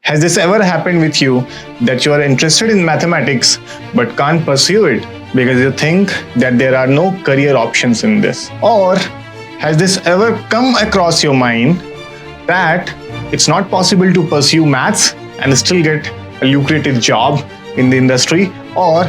Has this ever happened with you that you are interested in mathematics but can't pursue it because you think that there are no career options in this? Or has this ever come across your mind that it's not possible to pursue maths and still get a lucrative job in the industry or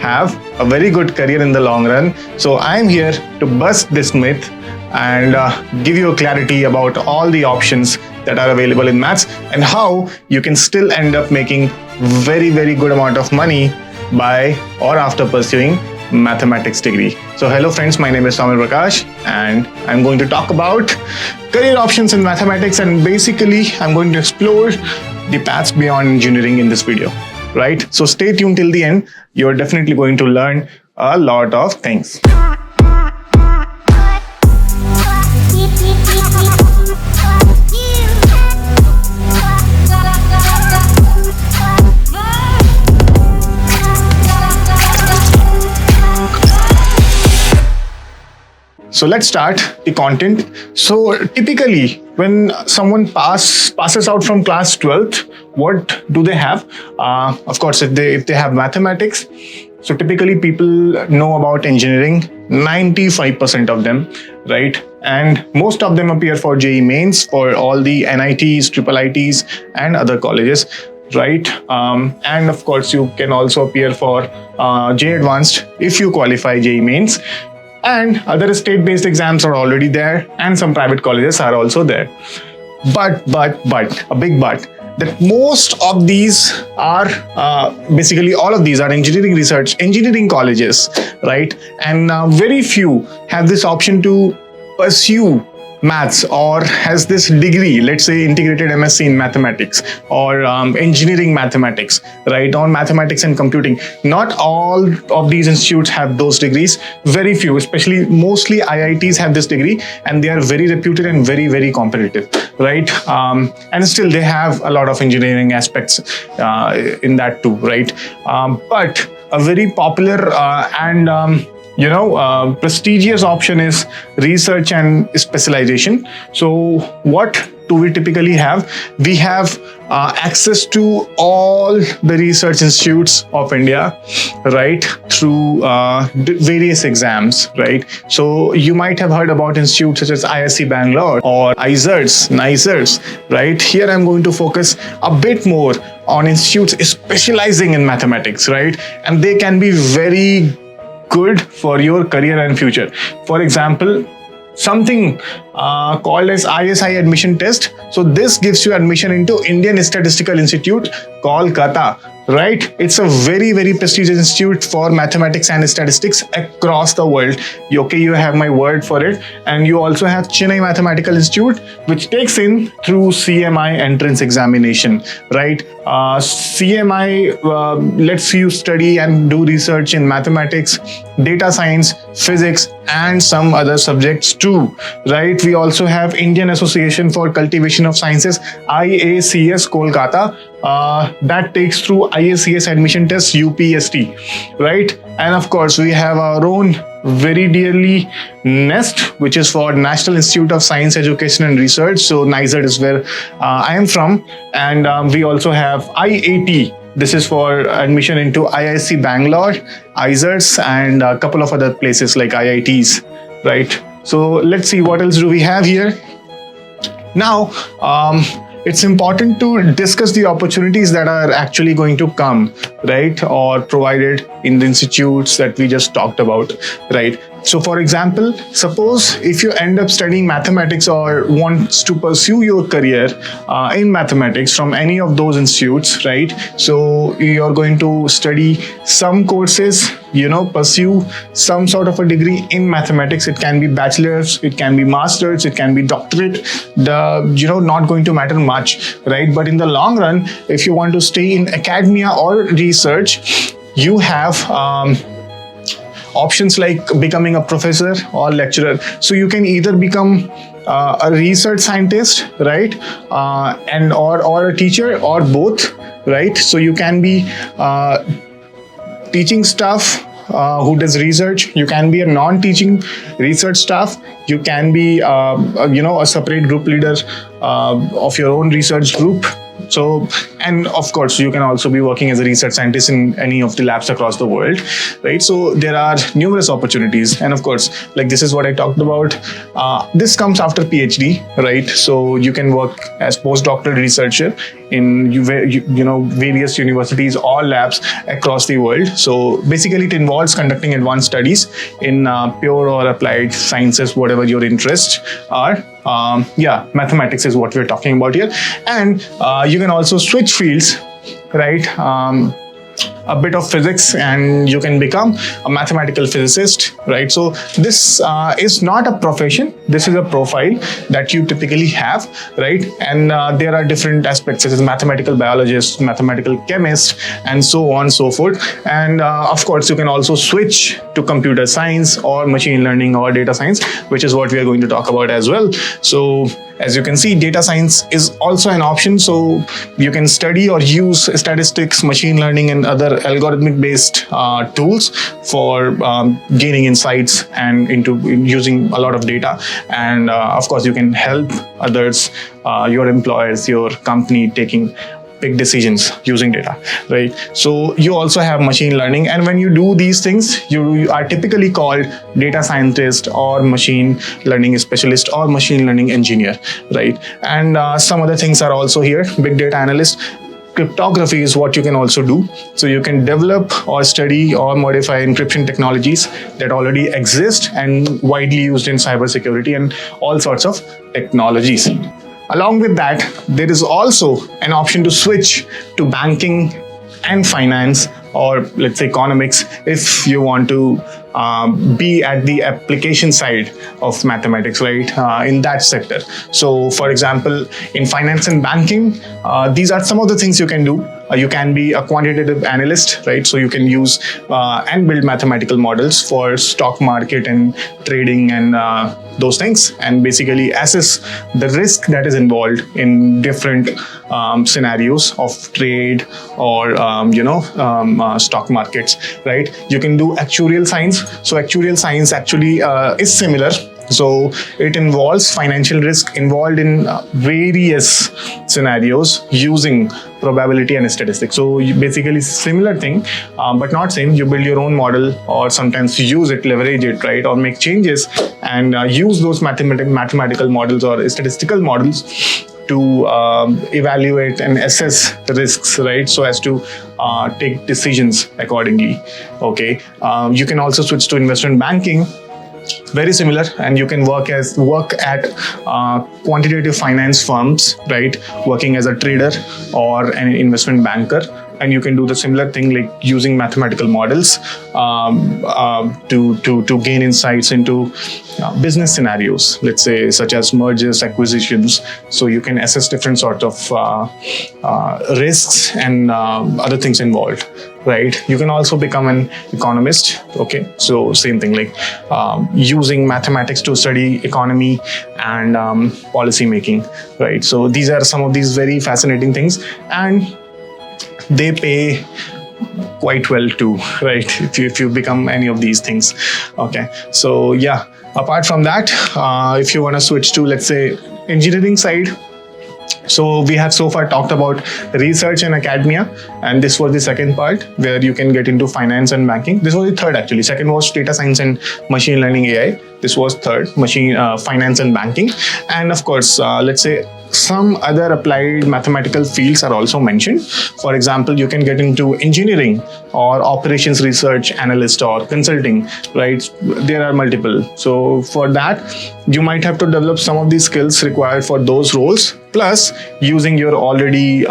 have a very good career in the long run? So I'm here to bust this myth and give you a clarity about all the options that are available in maths and how you can still end up making very good amount of money by or after pursuing mathematics degree. So hello friends, my name is Samir Prakash and I'm going to talk about career options in mathematics, and basically I'm going to explore the paths beyond engineering in this video, right? So stay tuned till the end. You're definitely going to learn a lot of things. So let's start the content. So typically when someone passes out from class 12th, what do they have? Of course, if they have mathematics, so typically people know about engineering, 95% of them, right? And most of them appear for JEE mains for all the NITs, IIITs and other colleges, right? And of course you can also appear for JEE Advanced if you qualify JEE mains. And other state-based exams are already there, and some private colleges are also there. But, a big but, that most of these are, basically all of these are engineering colleges, right? And very few have this option to pursue maths or has this degree, let's say integrated MSc in mathematics or engineering mathematics, right, on mathematics and computing. Not all of these institutes have those degrees. Very few, especially mostly IITs have this degree, and they are very reputed and very competitive, right? And still they have a lot of engineering aspects in that too, right? But a very popular and prestigious option is research and specialization. So what do we typically have? We have access to all the research institutes of India, right, through various exams, right? So you might have heard about institutes such as IISc Bangalore or IISERs, NISERs, right? Here I'm going to focus a bit more on institutes specializing in mathematics, right? And they can be very good for your career and future. For example, something called as ISI admission test. So this gives you admission into Indian Statistical Institute, Kolkata, right? It's a very prestigious institute for mathematics and statistics across the world. You have my word for it. And you also have Chennai Mathematical Institute, which takes in through CMI entrance examination, right? CMI lets you study and do research in mathematics, data science, physics, and some other subjects too, right? We also have Indian Association for Cultivation of Sciences, IACS Kolkata, that takes through IACS admission test, UPST, right? And of course we have our own very dearly NEST, which is for National Institute of Science, Education and Research. So NISER is where I am from. And we also have IAT. This is for admission into IISc Bangalore, IISERs, and a couple of other places like IITs, right? So let's see what else do we have here. Now, it's important to discuss the opportunities that are actually going to come, right, or provided in the institutes that we just talked about, right? So for example, suppose if you end up studying mathematics or wants to pursue your career in mathematics from any of those institutes, right? So you're going to study some courses, pursue some sort of a degree in mathematics. It can be bachelor's, it can be master's, it can be doctorate, not going to matter much, right? But in the long run, if you want to stay in academia or research, you have options like becoming a professor or lecturer. So you can either become a research scientist, right, and or a teacher, or both, right? So you can be teaching staff who does research. You can be a non-teaching research staff. You can be a separate group leader of your own research group. So, and of course, you can also be working as a research scientist in any of the labs across the world, right? So there are numerous opportunities, and of course, like this is what I talked about. This comes after PhD, right? So you can work as postdoctoral researcher in various universities or labs across the world. So basically, it involves conducting advanced studies in pure or applied sciences, whatever your interests are. Mathematics is what we're talking about here, and you can also switch fields, right? A bit of physics and you can become a mathematical physicist, right? So this is not a profession, this is a profile that you typically have, right? And there are different aspects such as mathematical biologist, mathematical chemist, and so on and so forth. And of course, you can also switch to computer science or machine learning or data science, which is what we are going to talk about as well. So as you can see, data science is also an option. So you can study or use statistics, machine learning, and other algorithmic-based tools for gaining insights and into using a lot of data. And of course, you can help others, your employers, your company taking big decisions using data, right? So you also have machine learning, and when you do these things, you are typically called data scientist or machine learning specialist or machine learning engineer, right? And some other things are also here. Big data analyst. Cryptography is what you can also do. So you can develop or study or modify encryption technologies that already exist and widely used in cybersecurity and all sorts of technologies. Along with that, there is also an option to switch to banking and finance, or let's say economics, if you want to be at the application side of mathematics, right? In that sector. So for example, in finance and banking, these are some of the things you can do. You can be a quantitative analyst, right? So you can use and build mathematical models for stock market and trading and those things, and basically assess the risk that is involved in different scenarios of trade or stock markets, right? You can do actuarial science. So actuarial science actually is similar. So it involves financial risk involved in various scenarios using probability and statistics. So basically similar thing, but not same. You build your own model, or sometimes use it, leverage it, right? Or make changes and use those mathematical models or statistical models to evaluate and assess the risks, right? So as to take decisions accordingly. Okay. You can also switch to investment banking. Very similar, and you can work at quantitative finance firms, right? Working as a trader or an investment banker, and you can do the similar thing, like using mathematical models to gain insights into business scenarios, let's say such as mergers, acquisitions. So you can assess different sort of risks and other things involved, right? You can also become an economist. Okay, so same thing, like using mathematics to study economy and policy making, right? So these are some of these very fascinating things, and they pay quite well too, right? If you become any of these things. Okay, so yeah, apart from that, if you want to switch to, let's say, engineering side, so we have so far talked about research and academia, and this was the second part where you can get into finance and banking. This was the third actually. Second was data science and machine learning AI. This was third, finance and banking. And of course, let's say some other applied mathematical fields are also mentioned. For example, you can get into engineering or operations research analyst or consulting, right? There are multiple. So for that, you might have to develop some of these skills required for those roles, plus using your already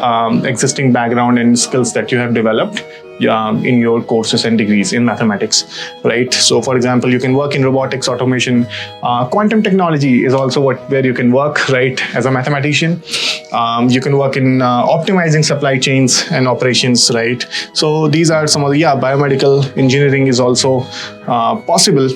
existing background and skills that you have developed in your courses and degrees in mathematics, right? So for example, you can work in robotics, automation, quantum technology is also where you can work, right? As a mathematician, you can work in optimizing supply chains and operations, right? So these are some of the, biomedical engineering is also possible,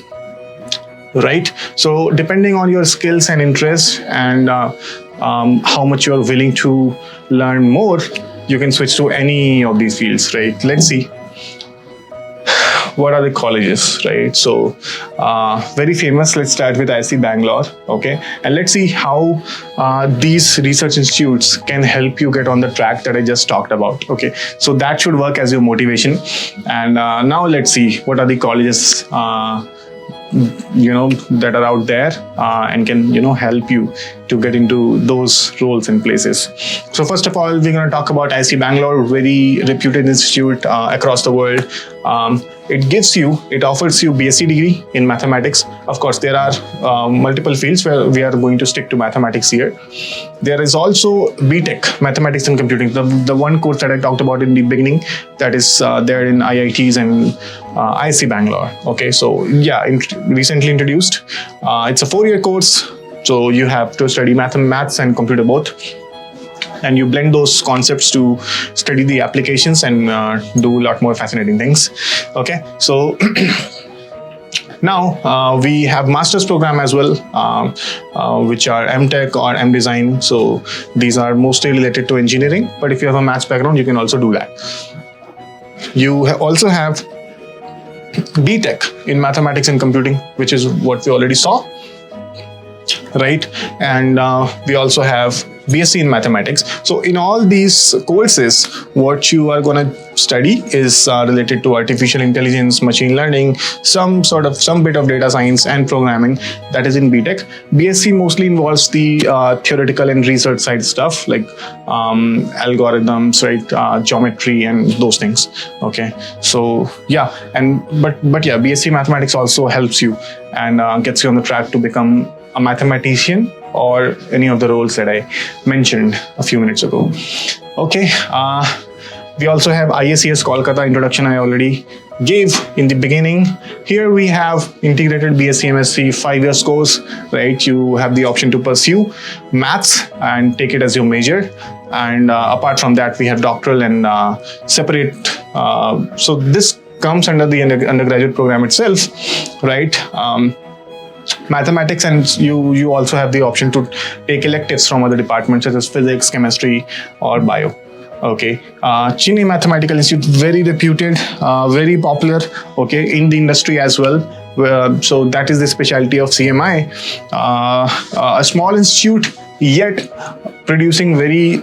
right? So depending on your skills and interests and how much you're willing to learn more, you can switch to any of these fields, right? Let's see. what are the colleges, right? So very famous. Let's start with IISc Bangalore, okay? And let's see how these research institutes can help you get on the track that I just talked about, okay? So that should work as your motivation. And now let's see what are the colleges that are out there and can help you to get into those roles and places. So first of all, we're going to talk about IISc Bangalore, very reputed institute across the world. It offers you B.Sc degree in mathematics. Of course, there are multiple fields where we are going to stick to mathematics here. There is also B.Tech, mathematics and computing, the one course that I talked about in the beginning, that is there in IITs and IISc Bangalore. Okay, so yeah, recently introduced. It's a 4-year course, so you have to study maths and computer both. And you blend those concepts to study the applications and do a lot more fascinating things. Okay, so now we have master's program as well, which are M.Tech or M.Design. So these are mostly related to engineering, but if you have a maths background, you can also do that. You also have B.Tech in mathematics and computing, which is what we already saw, right? And we also have B.Sc in mathematics. So in all these courses, what you are going to study is related to artificial intelligence, machine learning, some bit of data science and programming. That is in B.Tech. B.Sc mostly involves the theoretical and research side stuff like algorithms, right, geometry and those things. Okay, so yeah, but yeah, B.Sc mathematics also helps you and gets you on the track to become a mathematician or any of the roles that I mentioned a few minutes ago. Okay, we also have IISERs Kolkata introduction I already gave in the beginning. Here we have integrated B.Sc MSc 5 years course, right? You have the option to pursue maths and take it as your major. And apart from that, we have doctoral and separate. So this comes under the undergraduate program itself, right? Mathematics, and you also have the option to take electives from other departments such as physics, chemistry or bio. Okay, Chennai Mathematical Institute, very reputed, very popular, okay, in the industry as well. So that is the specialty of CMI, a small institute yet producing very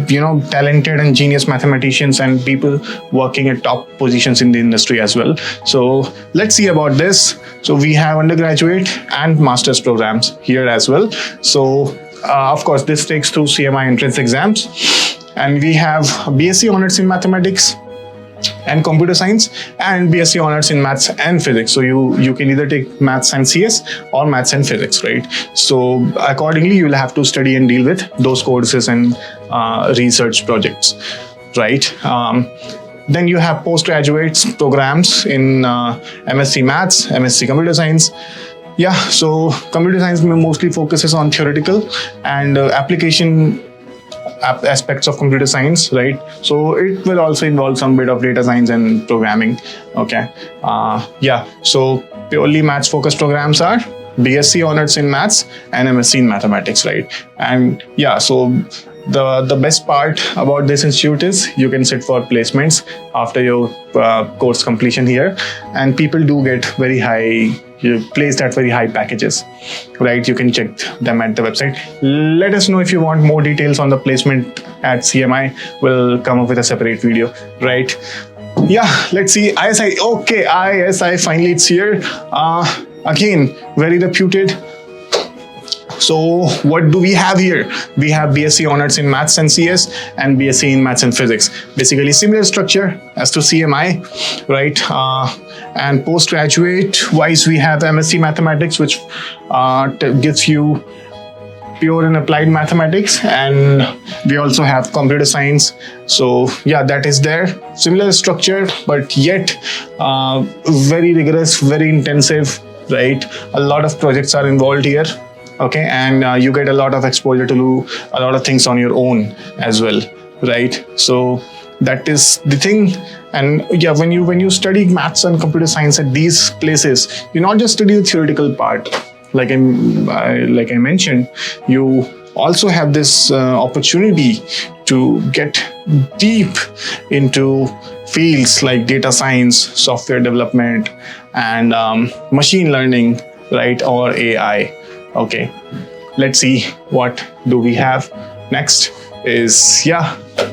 talented and genius mathematicians and people working at top positions in the industry as well. So let's see about this. So we have undergraduate and master's programs here as well. So of course this takes through CMI entrance exams, and we have B.Sc honors in mathematics and computer science and B.Sc honors in maths and physics. So you can either take maths and CS or maths and physics, right? So accordingly, you'll have to study and deal with those courses and research projects, right? Then you have postgraduate programs in MSc Maths, MSc Computer Science. Yeah, so computer science mostly focuses on theoretical and application aspects of computer science, right? So it will also involve some bit of data science and programming. Okay, yeah, so purely maths focused programs are B.Sc honors in maths and MSc in mathematics, right? And yeah, so the best part about this institute is you can sit for placements after your course completion here, and people do get very high, placed at very high packages, right? You can check them at the website. Let us know if you want more details on the placement at CMI. We'll come up with a separate video, right? Yeah, let's see. ISI, okay, ISI, finally it's here. Again, very reputed. So what do we have here? We have B.Sc honors in maths and CS and B.Sc in maths and physics. Basically similar structure as to CMI, right? And postgraduate wise, we have MSc mathematics, which gives you pure and applied mathematics, and we also have computer science. So yeah, that is there. Similar structure, but yet very rigorous, very intensive, right? A lot of projects are involved here. Okay, and you get a lot of exposure to a lot of things on your own as well, right? So that is the thing. And yeah, when you study maths and computer science at these places, you not just study the theoretical part, like I mentioned, you also have this opportunity to get deep into fields like data science, software development, and machine learning, right, or AI. Okay, let's see what do we have next. Is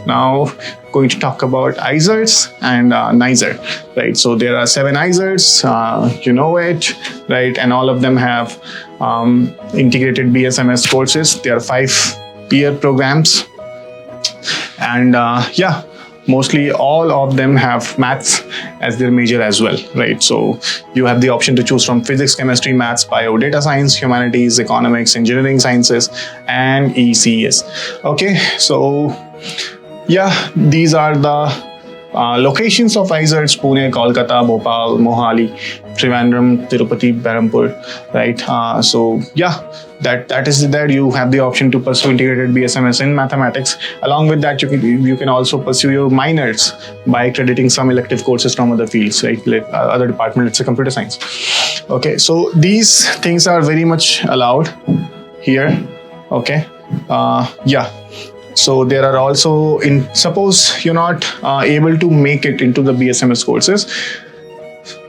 now going to talk about IISERs and NISER, right? So there are 7 IISERs, you know it, right? And all of them have integrated BSMS courses. There are 5-year programs, and mostly all of them have maths as their major as well, right? So you have the option to choose from physics, chemistry, maths, bio, data science, humanities, economics, engineering sciences, and ECS. Okay, so these are the locations of IISERs: Pune, Kolkata, Bhopal, Mohali, Trivandrum, Tirupati, Berhampur, right? That is there. You have the option to pursue integrated BSMS in mathematics. Along with that, you can also pursue your minors by accrediting some elective courses from other fields, right? Like other department, let's say computer science. Okay, so these things are very much allowed here. Okay, so there are also, suppose you're not able to make it into the BSMS courses,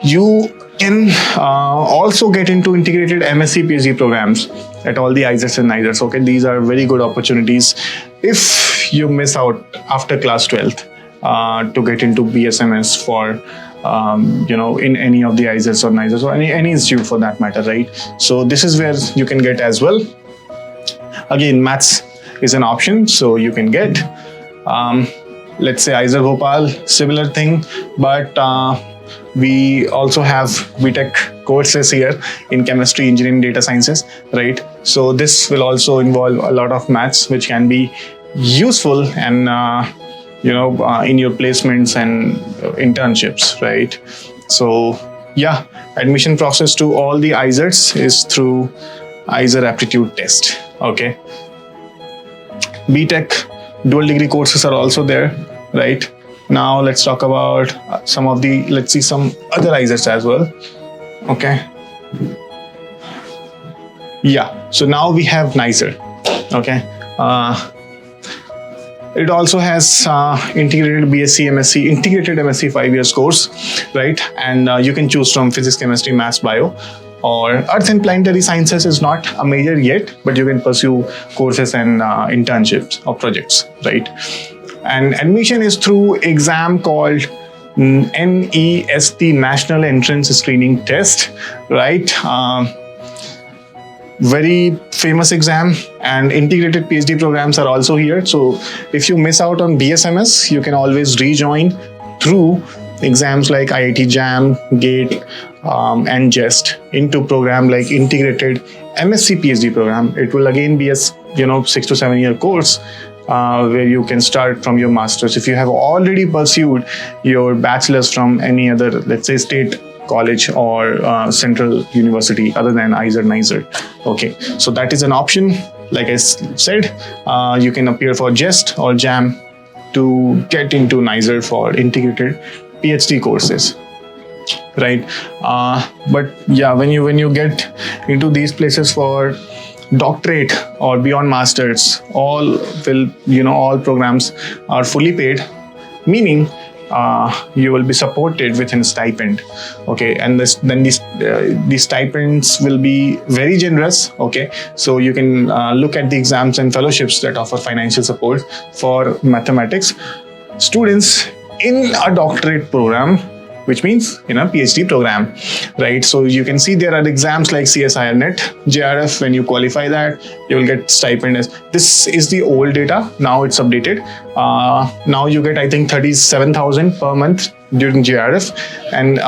you can also get into integrated MSc PhD programs at all the IISERs and NISERs. Okay, these are very good opportunities if you miss out after class 12th to get into BSMS for in any of the IISERs or NISERs or any institute for that matter, right? So this is where you can get as well. Again, maths is an option, so you can get let's say IISER Bhopal, similar thing, but we also have B.Tech courses here in chemistry, engineering, data sciences, right? So this will also involve a lot of maths, which can be useful and in your placements and internships, right? So admission process to all the IISERs is through IISER aptitude test. Okay, B.Tech dual degree courses are also there, right? Now let's talk about some other IISERs as well. Okay, so now we have NISER. Okay, it also has integrated B.Sc, MSc, integrated MSc 5 years course, right? And you can choose from physics, chemistry, maths, bio, or earth and planetary sciences is not a major yet, but you can pursue courses and internships or projects, right? And admission is through exam called NEST, National Entrance Screening Test, right? Very famous exam, and integrated PhD programs are also here. So if you miss out on BSMS, you can always rejoin through exams like IIT JAM, GATE, and JEST into program like integrated MSc PhD program. It will again be a 6 to 7 year course where you can start from your master's if you have already pursued your bachelor's from any other, let's say, state college or central university other than IISER, NISER. Okay, so that is an option. Like I said, you can appear for JEST or JAM to get into NISER for integrated PhD courses, right? But when you get into these places for doctorate or beyond masters, all programs are fully paid, meaning you will be supported with a stipend. Okay, and then these stipends will be very generous. Okay, so you can look at the exams and fellowships that offer financial support for mathematics students in a doctorate program, which means in a PhD program, right? So you can see there are exams like CSIR NET, JRF. When you qualify that, you will get stipend. This is the old data. Now it's updated. Now you get, I think, 37,000 per month during JRF, and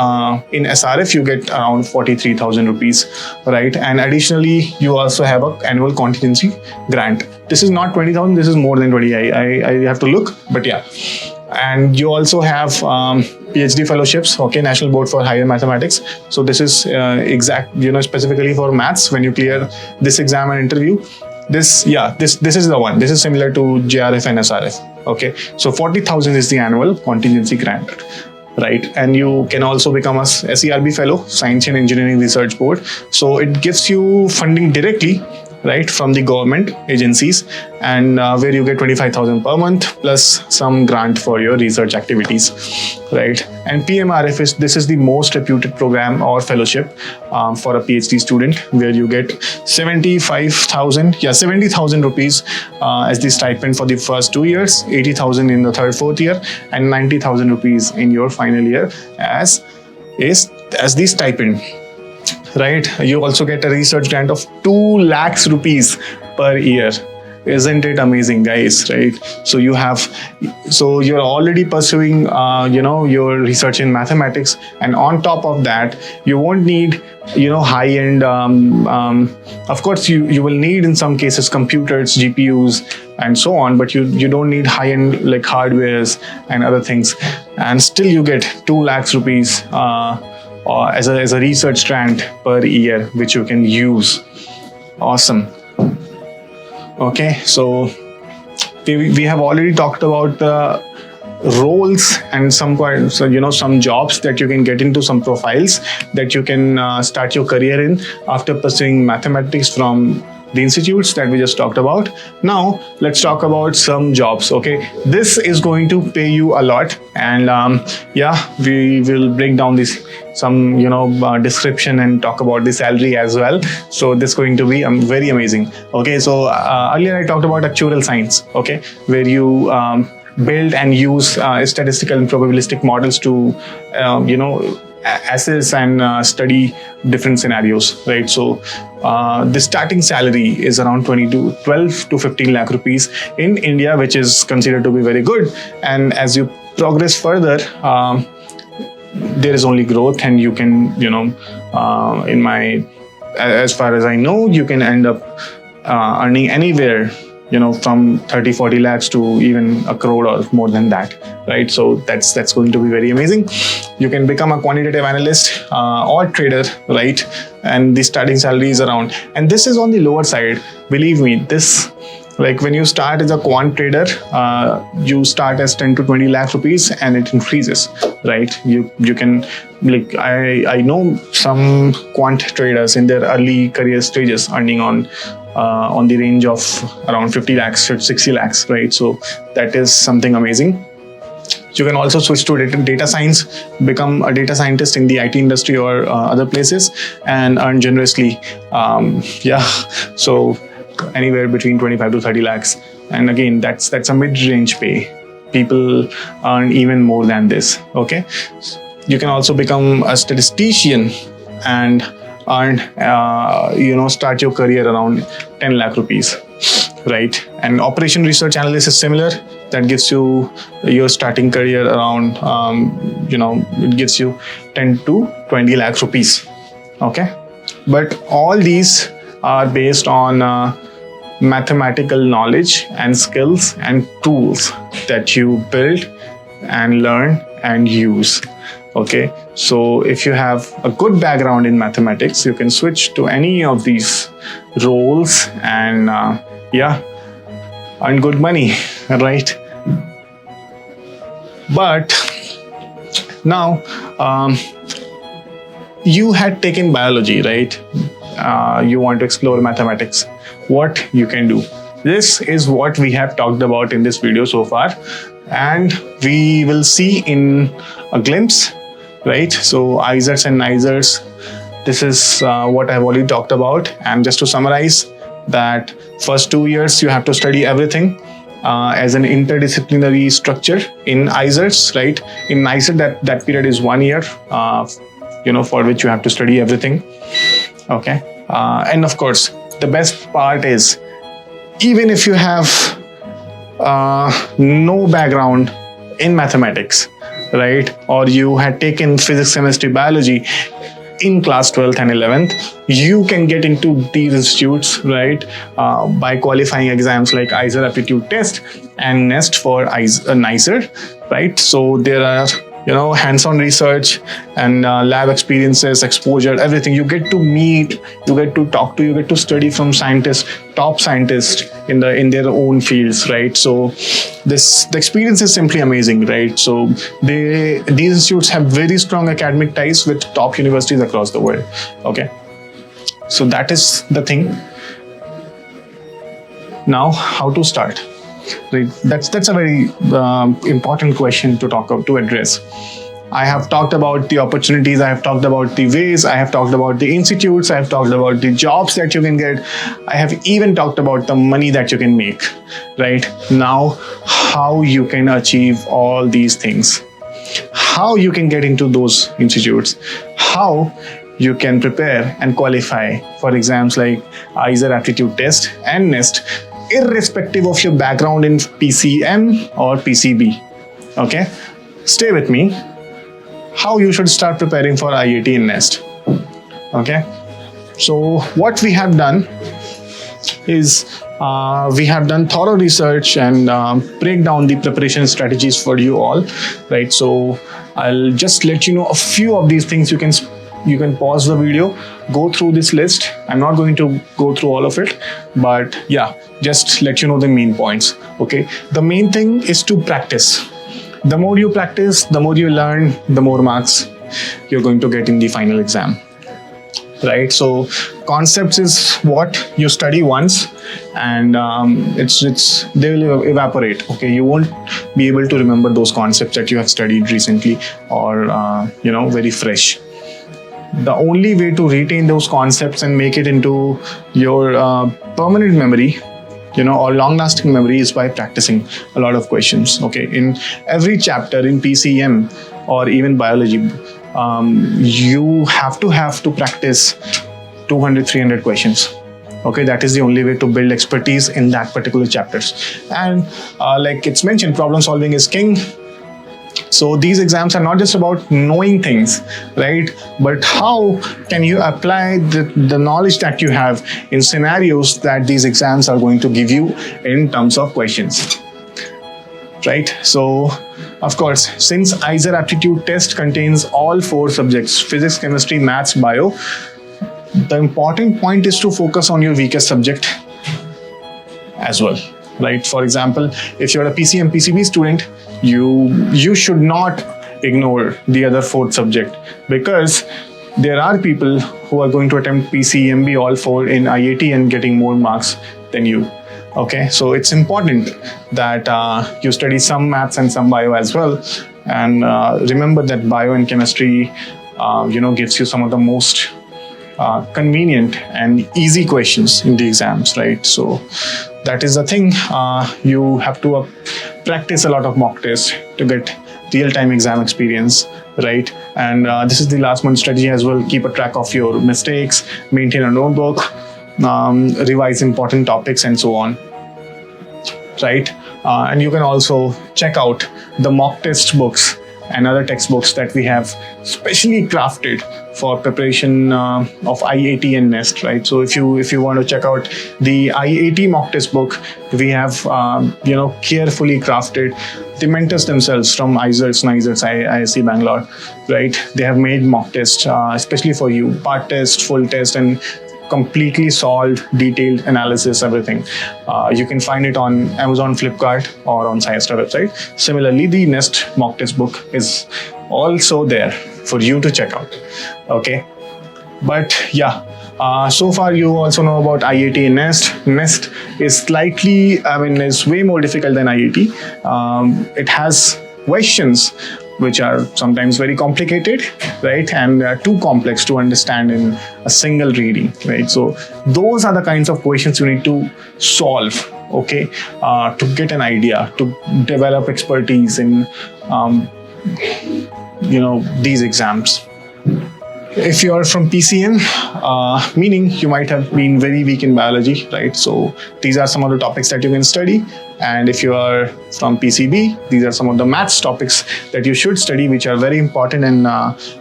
in SRF you get around 43,000 rupees, right? And additionally, you also have an annual contingency grant. This is not 20,000. This is more than 20. I have to look, but yeah. And you also have PhD fellowships, okay, National Board for Higher Mathematics. So this is specifically for maths. When you clear this exam and interview, this is the one. This is similar to JRF and SRF. Okay, so 40,000 is the annual contingency grant, right? And you can also become a SERB fellow, Science and Engineering Research Board. So it gives you funding directly right, from the government agencies, and where you get 25,000 per month plus some grant for your research activities, right? And PMRF is the most reputed program or fellowship for a PhD student, where you get 70,000 rupees as the stipend for the first 2 years, 80,000 in the third, fourth year, and 90,000 rupees in your final year as the stipend, right? You also get a research grant of 2 lakhs rupees per year. Isn't it amazing, guys, right? So you're already pursuing your research in mathematics, and on top of that you won't need high-end of course you will need in some cases computers, GPUs and so on, but you don't need high-end like hardwares and other things, and still you get 2 lakhs rupees as a research grant per year, which you can use. Awesome. Okay, so we have already talked about the roles and some jobs that you can get into, some profiles that you can start your career in after pursuing mathematics from the institutes that we just talked about. Now let's talk about some jobs. Okay, this is going to pay you a lot, and we will break down some description and talk about the salary as well. So this is going to be very amazing. Okay, so earlier I talked about actuarial science, okay, where you build and use statistical and probabilistic models to assess and study different scenarios, right? So the starting salary is around 12 to 15 lakh rupees in India, which is considered to be very good. And as you progress further, there is only growth, and you can as far as I know, you can end up earning anywhere from 30-40 lakhs to even a crore or more than that, right? So that's going to be very amazing. You can become a quantitative analyst or trader, right? And the starting salary is around, and this is on the lower side, believe me. This, like, when you start as a quant trader, you start as 10 to 20 lakh rupees and it increases, right? You can, like, I know some quant traders in their early career stages earning on the range of around 50 lakhs to 60 lakhs, right? So that is something amazing. You can also switch to data science, become a data scientist in the IT industry or other places, and earn generously. So anywhere between 25 to 30 lakhs. And again, that's a mid-range pay. People earn even more than this, okay? You can also become a statistician and earn, start your career around 10 lakh rupees, right? And operation research analyst is similar. That gives you your starting career around, it gives you 10 to 20 lakh rupees, okay? But all these are based on mathematical knowledge and skills and tools that you build and learn and use. Okay, so if you have a good background in mathematics, you can switch to any of these roles and earn good money, right? But now you had taken biology, right? You want to explore mathematics. What you can do? This is what we have talked about in this video so far, and we will see in a glimpse, right? So IISERs and NISERs, this is what I've already talked about. And just to summarize, that first 2 years you have to study everything as an interdisciplinary structure in IISERs, right? In NISER, that period is 1 year, for which you have to study everything. Okay, and of course, the best part is, even if you have no background in mathematics, right, or you had taken physics, chemistry, biology in class 12th and 11th, you can get into these institutes, right, by qualifying exams like IISER aptitude test and NEST for NISER, right? So there are hands-on research and lab experiences, exposure, everything. You get to meet, you get to talk to, you get to study from top scientists in their own fields, right? So the experience is simply amazing, right? So these institutes have very strong academic ties with top universities across the world. Okay, so that is the thing. Now, how to start? Right? That's a very important question to address. I have talked about the opportunities, I have talked about the ways, I have talked about the institutes, I have talked about the jobs that you can get, I have even talked about the money that you can make, right? Now, how you can achieve all these things, how you can get into those institutes, how you can prepare and qualify for exams like IISER aptitude test and NEST, irrespective of your background in PCM or PCB. Okay, stay with me. How you should start preparing for IAT and NEST. Okay, so what we have done is we have done thorough research and break down the preparation strategies for you all, right? So I'll just let you know a few of these things. You can pause the video, go through this list. I'm not going to go through all of it, but yeah, just let you know the main points. Okay, the main thing is to practice. The more you practice, the more you learn, the more marks you're going to get in the final exam, right? So concepts is what you study once, and they will evaporate. Okay, you won't be able to remember those concepts that you have studied recently or very fresh. The only way to retain those concepts and make it into your permanent memory, or long-lasting memory, is by practicing a lot of questions. Okay, in every chapter in PCM or even biology, you have to practice 200-300 questions. Okay, that is the only way to build expertise in that particular chapters. And like it's mentioned, problem solving is king. So these exams are not just about knowing things, right? But how can you apply the knowledge that you have in scenarios that these exams are going to give you in terms of questions, right? So, of course, since IISER aptitude test contains all 4 subjects, physics, chemistry, maths, bio, the important point is to focus on your weakest subject as well, right? For example, if you're a PCM, PCB student, you should not ignore the other 4th subject, because there are people who are going to attempt PCMB all 4 in IAT and getting more marks than you. Okay, so it's important that you study some maths and some bio as well, and remember that bio and chemistry gives you some of the most convenient and easy questions in the exams, right? So that is the thing. You have to practice a lot of mock tests to get real-time exam experience, right? And this is the last month strategy as well. Keep a track of your mistakes, maintain a notebook, revise important topics, and so on, right? And you can also check out the mock test books and other textbooks that we have specially crafted for preparation of IAT and NEST, right? So if you want to check out the IAT mock test book, we have carefully crafted. The mentors themselves from IISERs, NISER, IISc Bangalore, right? They have made mock tests especially for you, part test, full test, and completely solved, detailed analysis, everything. You can find it on Amazon, Flipkart, or on SciAstra website. Similarly, the NEST mock test book is also there for you to check out. Okay, but yeah, so far you also know about IAT and NEST. NEST is is way more difficult than IAT. It has questions which are sometimes very complicated, right? And too complex to understand in a single reading, right? So those are the kinds of questions you need to solve, okay, to get an idea, to develop expertise in, these exams. If you're from PCM, meaning you might have been very weak in biology, right? So these are some of the topics that you can study. And if you are from PCB, these are some of the maths topics that you should study, which are very important. And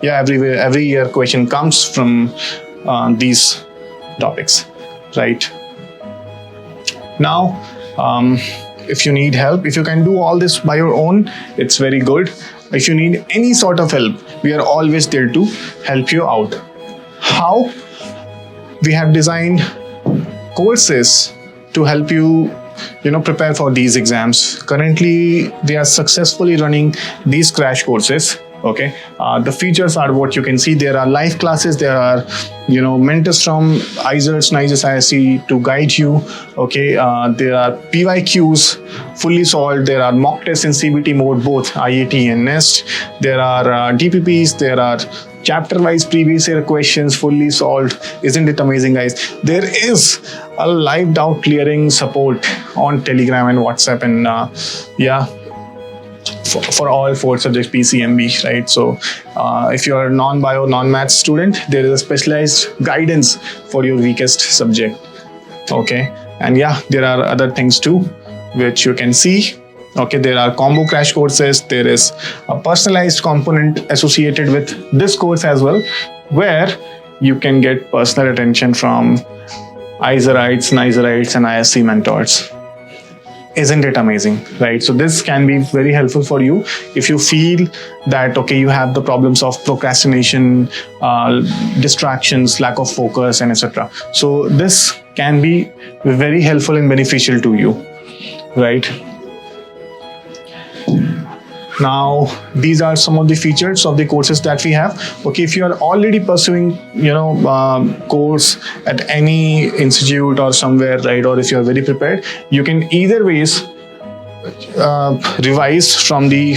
every year question comes from these topics, right? Now, if you need help, if you can do all this by your own, it's very good. If you need any sort of help, we are always there to help you out. How? We have designed courses to help you, prepare for these exams. Currently, we are successfully running these crash courses, Okay, the features are what you can see. There are live classes, there are mentors from IISERs, NISER, ISc to guide you. Okay, there are PYQs fully solved. There are mock tests in CBT mode, both IAT and NEST. There are DPPs. There are chapter-wise previous year questions fully solved. Isn't it amazing, guys? There is a live doubt clearing support on Telegram and WhatsApp, and for all 4 subjects PCMB, right? So if you are a non-bio, non-math student, there is a specialized guidance for your weakest subject. Okay, and there are other things too which you can see. Okay, there are combo crash courses. There is a personalized component associated with this course as well, where you can get personal attention from IISerites, NISERites and ISc mentors. Isn't it amazing, right? So this can be very helpful for you if you feel that, okay, you have the problems of procrastination, distractions, lack of focus, and etc. So this can be very helpful and beneficial to you, right? Now, these are some of the features of the courses that we have. Okay, if you are already pursuing, course at any institute or somewhere, right, or if you are very prepared, you can either ways revise from the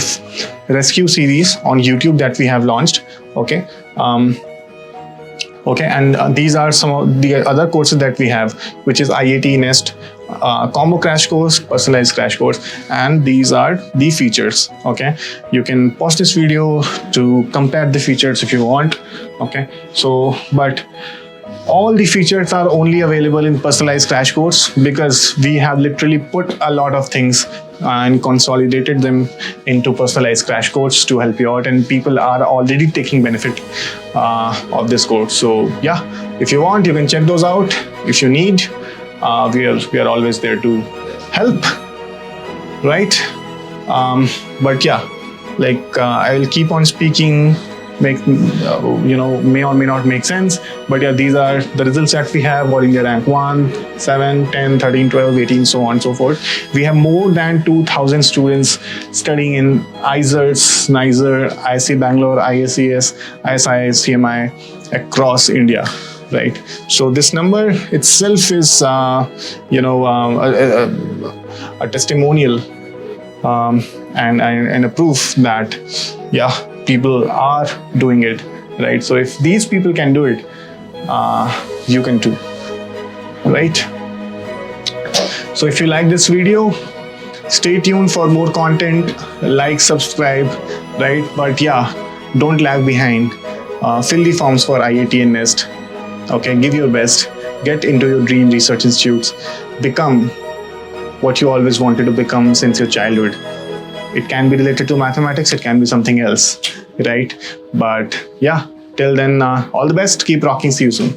rescue series on YouTube that we have launched. Okay. Okay, and these are some of the other courses that we have, which is IAT, NEST, combo crash course, personalized crash course, and these are the features. Okay, you can pause this video to compare the features if you want. Okay, so but all the features are only available in personalized crash course, because we have literally put a lot of things and consolidated them into personalized crash course to help you out, and people are already taking benefit of this course. So if you want, you can check those out. If you need, we are always there to help, right? But I will keep on speaking, may or may not make sense, but these are the results that we have. All India rank 1, 7, 10, 13, 12, 18, so on and so forth. We have more than 2,000 students studying in IISERs, NISER, IISc Bangalore, ISES, ISI, CMI across India, right? So this number itself is a testimonial and a proof that people are doing it, right? So if these people can do it, you can too, right? So if you like this video, stay tuned for more content, like, subscribe, right? But don't lag behind. Fill the forms for IAT and NEST. Okay, give your best, get into your dream research institutes, become what you always wanted to become since your childhood. It can be related to mathematics, it can be something else, right? But till then, all the best, keep rocking, see you soon.